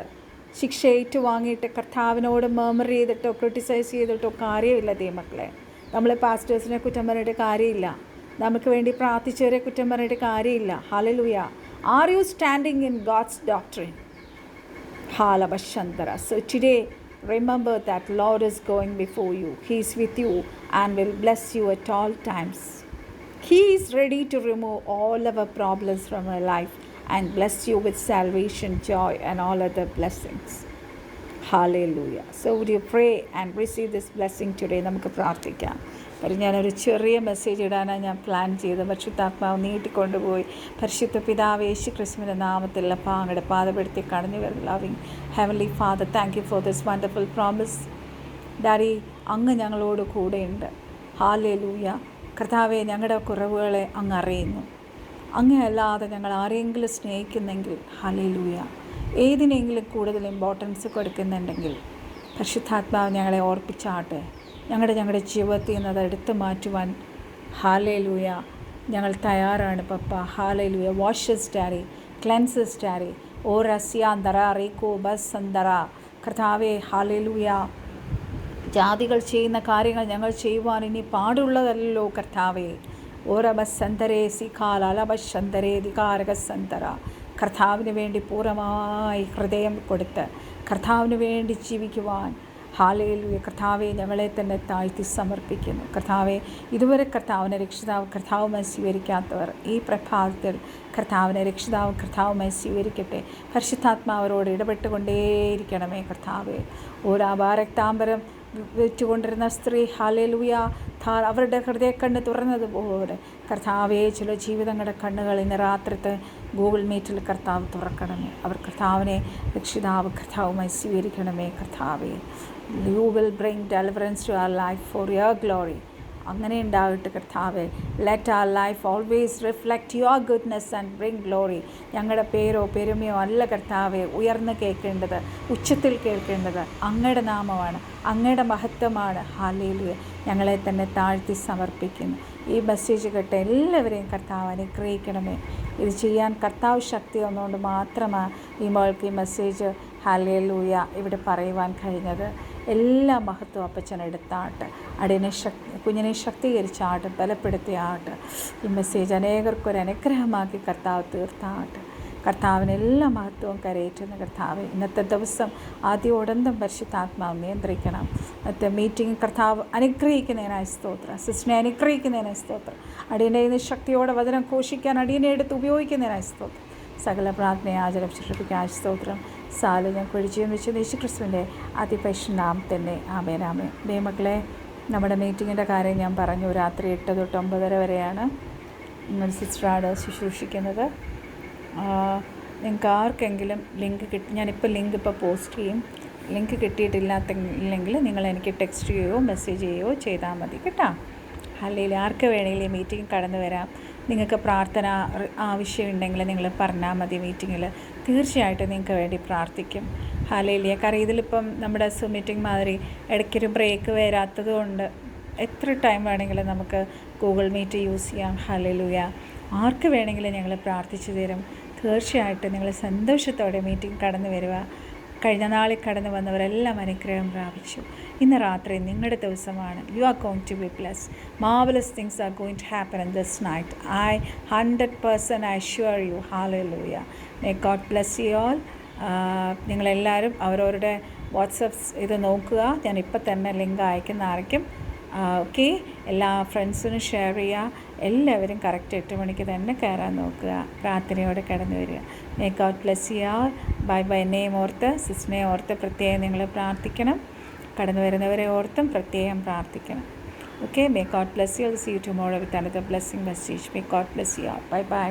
A: ശിക്ഷ ഏറ്റുവാങ്ങിയിട്ട് കർത്താവിനോട് മർമർ ചെയ്തിട്ടോ ക്രിട്ടിസൈസ് ചെയ്തിട്ടോ കാര്യമില്ല ദൈവമക്കളെ. നമ്മൾ പാസ്റ്റേഴ്സിനെ കുറ്റം പറഞ്ഞിട്ട് കാര്യമില്ല. നമുക്ക് വേണ്ടി പ്രാർത്ഥിച്ചവരെ കുറ്റം പറഞ്ഞിട്ട് കാര്യമില്ല. Hallelujah. Are you standing in God's doctrine? Halabashandara. So today, remember that Lord is going before you. He is with you and will bless you at all times. He is ready to remove all our problems from our life and bless you with salvation, joy and all other blessings. Hallelujah. So would you pray and receive this blessing today? നമുക്ക് പ്രാർത്ഥിക്കാം. ഞാനൊരു ചെറിയ മെസ്സേജ് ഇടാനാണ് ഞാൻ പ്ലാൻ ചെയ്ത്. പരിശുദ്ധാത്മാവ് നീട്ടിക്കൊണ്ടുപോയി. പരിശുദ്ധ പിതാവ് യേശു ക്രിസ്തുവിൻ്റെ നാമത്തിൽ അങ്ങയുടെ പാദപ്പെടുത്തി കടന്നു വരുന്ന loving heavenly father, thank you for this wonderful promise. Daddy, അങ്ങ് ഞങ്ങളോട് കൂടെയുണ്ട്. ഹല്ലേലൂയ. കർത്താവെ, ഞങ്ങളുടെ കുറവുകളെ അങ്ങ് അറിയുന്നു. അങ്ങയല്ലാതെ ഞങ്ങൾ ആരെങ്കിലും സ്നേഹിക്കുന്നെങ്കിൽ, ഹല്ലേലൂയ, ഏതിനെങ്കിലും കൂടുതൽ ഇമ്പോർട്ടൻസ് കൊടുക്കുന്നുണ്ടെങ്കിൽ പരിശുദ്ധാത്മാവ് ഞങ്ങളെ ഓർപ്പിച്ചാട്ടെ. ഞങ്ങളുടെ ജീവിതത്തിൽ നിന്ന് അത് എടുത്തു മാറ്റുവാൻ ഹല്ലേലൂയ ഞങ്ങൾ തയ്യാറാണ് പപ്പ. Hallelujah. Washes daddy, cleanses daddy. Oh റസ്യാന്തറ റീക്കോ ബസ്സന്തറ. കർത്താവേ, ഹല്ലേലൂയ. ജാതികൾ ചെയ്യുന്ന കാര്യങ്ങൾ ഞങ്ങൾ ചെയ്യുവാൻ ഇനി പാടുള്ളതല്ലോ കർത്താവേ. ഓര ബസ്സന്തരേ സിഖാല അലബശന്തരേ ദികാരകസന്തറ. കർത്താവിന് വേണ്ടി പൂർണ്ണമായി ഹൃദയം കൊടുത്ത് കർത്താവിന് വേണ്ടി ജീവിക്കുവാൻ ഹല്ലേലൂയ കർത്താവെ ഞങ്ങളെ തന്നെ താഴ്ത്തി സമർപ്പിക്കുന്നു. കർത്താവെ, ഇതുവരെ കർത്താവിനെ കർത്താവുമായി സ്വീകരിക്കാത്തവർ ഈ പ്രഭാതത്തിൽ കർത്താവിനെ കർത്താവുമായി സ്വീകരിക്കട്ടെ. പരിശുദ്ധാത്മാവരോട് ഇടപെട്ടുകൊണ്ടേയിരിക്കണമേ കർത്താവെ. ഓരാഭാരക്താംബരം വെച്ചുകൊണ്ടിരുന്ന സ്ത്രീ ഹല്ലേലൂയ അവരുടെ ഹൃദയക്കണ്ണ് തുറന്നതുപോലെ കർത്താവെ ചില ജീവിതങ്ങളുടെ കണ്ണുകൾ ഇന്ന് രാത്രിത്തെ ഗൂഗിൾ മീറ്റിൽ കർത്താവ് തുറക്കണമേ. അവർ കർത്താവിനെ കർത്താവുമായി സ്വീകരിക്കണമേ കർത്താവെ. You will bring deliverance to our life for your glory. അങ്ങനെ ഉണ്ടാകട്ടെ കർത്താവെ. Let our life always reflect your goodness and bring glory. ഞങ്ങളുടെ പേരോ പെരുമയോ അല്ല കർത്താവെ ഉയർന്ന് കേൾക്കേണ്ടത്, ഉച്ചത്തിൽ കേൾക്കേണ്ടത് അങ്ങയുടെ നാമമാണ്, അങ്ങയുടെ മഹത്വമാണ്. ഹല്ലേലൂയ. ഞങ്ങളെ തന്നെ താഴ്ത്തി സമർപ്പിക്കുന്നു. ഈ മെസ്സേജ് കേട്ട എല്ലാവരെയും കർത്താവ് അനുഗ്രഹിക്കണമേ. ഇത് ചെയ്യാൻ കർത്താവ് ശക്തി ഒന്നുകൊണ്ട് മാത്രമാണ് ഈ മോൾക്ക് ഈ മെസ്സേജ് ഹല്ലേലൂയ ഇവിടെ പറയുവാൻ കഴിഞ്ഞത്. എല്ലാ മഹത്വം അപ്പച്ചനെടുത്താട്ട് കുഞ്ഞിനെ ശക്തീകരിച്ചാട്ട് ബലപ്പെടുത്തിയാട്ട് ഈ മെസ്സേജ് അനേകർക്കൊരു അനുഗ്രഹമാക്കി കർത്താവ് തീർത്താട്ട്. കർത്താവിന് എല്ലാ മഹത്വവും കരയേറ്റുന്ന കർത്താവ് ഇന്നത്തെ ദിവസം ആദ്യോടന്തം പരിശുദ്ധാത്മാവ് നിയന്ത്രിക്കണം. ഇന്നത്തെ മീറ്റിംഗ് കർത്താവ് അനുഗ്രഹിക്കുന്നതിനായി സ്തോത്രം. സിസ്റ്റിനെ അനുഗ്രഹിക്കുന്നതിനായി സ്തോത്രം. അടിയനെ ഇന്ന് ശക്തിയോടെ വചനം ഘോഷിക്കാൻ അടിയനെ എടുത്ത് ഉപയോഗിക്കുന്നതിനായി സ്തോത്രം. സകല പ്രാർത്ഥനയെ ആചരം ശുശ്രൂഷിക്കാൻ സ്തോത്രം. സാല് ഞാൻ കുഴിച്ചും വെച്ച് യേശുക്രിസ്തുവിൻ്റെ അതിപരിശുദ്ധ നാമത്തിൽ തന്നെ ആമേൻ ആമേൻ. ദൈവമക്കളെ, നമ്മുടെ മീറ്റിങ്ങിൻ്റെ കാര്യം ഞാൻ പറഞ്ഞു. രാത്രി 8 തൊട്ട് 9:30 വരെയാണ്. ഒരു സിസ്റ്ററാണ് ശുശ്രൂഷിക്കുന്നത്. നിങ്ങൾക്ക് ആർക്കെങ്കിലും ലിങ്ക് ഞാനിപ്പോൾ ലിങ്ക് പോസ്റ്റ് ചെയ്യും. ലിങ്ക് കിട്ടിയിട്ടില്ലെങ്കിൽ നിങ്ങൾ എനിക്ക് ടെക്സ്റ്റ് ചെയ്യുകയോ മെസ്സേജ് ചെയ്യുകയോ ചെയ്താൽ മതി കേട്ടോ. അല്ലെങ്കിൽ ആർക്ക് വേണമെങ്കിലും ഈ മീറ്റിംഗ് കടന്നു വരാം. നിങ്ങൾക്ക് പ്രാർത്ഥന ആവശ്യമുണ്ടെങ്കിൽ നിങ്ങൾ പറഞ്ഞാൽ മതി. മീറ്റിങ്ങിൽ തീർച്ചയായിട്ടും നിങ്ങൾക്ക് വേണ്ടി പ്രാർത്ഥിക്കും. ഹല്ലേലൂയ. കാരണം ഇതിലിപ്പം നമ്മുടെ മീറ്റിംഗ് മാതിരി ഇടയ്ക്കൊരു ബ്രേക്ക് വരാത്തത് കൊണ്ട് എത്ര ടൈം വേണമെങ്കിലും നമുക്ക് ഗൂഗിൾ മീറ്റ് യൂസ് ചെയ്യാം. ഹല്ലേലൂയ. ആർക്ക് വേണമെങ്കിലും ഞങ്ങൾ പ്രാർത്ഥിച്ചു തരും. തീർച്ചയായിട്ടും നിങ്ങൾ സന്തോഷത്തോടെ മീറ്റിംഗ് കടന്നു വരിക. കഴിഞ്ഞ നാളിൽ കടന്നു വന്നവരെല്ലാം അനുഗ്രഹം പ്രാപിച്ചു. ഇന്ന് രാത്രി നിങ്ങളുടെ ദിവസമാണ്. You are going to be blessed. Marvellous things are going to happen in this night. 100% I assure you. Hallelujah. May God bless you all. നിങ്ങളെല്ലാവരും അവരവരുടെ വാട്സപ്പ്സ് ഇത് നോക്കുക. ഞാനിപ്പോൾ തന്നെ ലിങ്ക് അയക്കുന്നതായിരിക്കും. ഓക്കെ, എല്ലാ ഫ്രണ്ട്സിനും ഷെയർ ചെയ്യുക. എല്ലാവരും കറക്റ്റ് 8 മണിക്ക് തന്നെ കയറാൻ നോക്കുക. പ്രാർത്ഥനയോടെ കടന്നു വരിക. May God bless you all. By name ഓർത്ത്, സിസ്റ്ററിനെ ഓർത്ത് പ്രത്യേകം നിങ്ങൾ പ്രാർത്ഥിക്കണം. കടന്നു വരുന്നവരെ ഓർത്തും പ്രത്യേകം പ്രാർത്ഥിക്കണം. Okay, may God bless you. See you tomorrow with another blessing message. May God bless you all. By.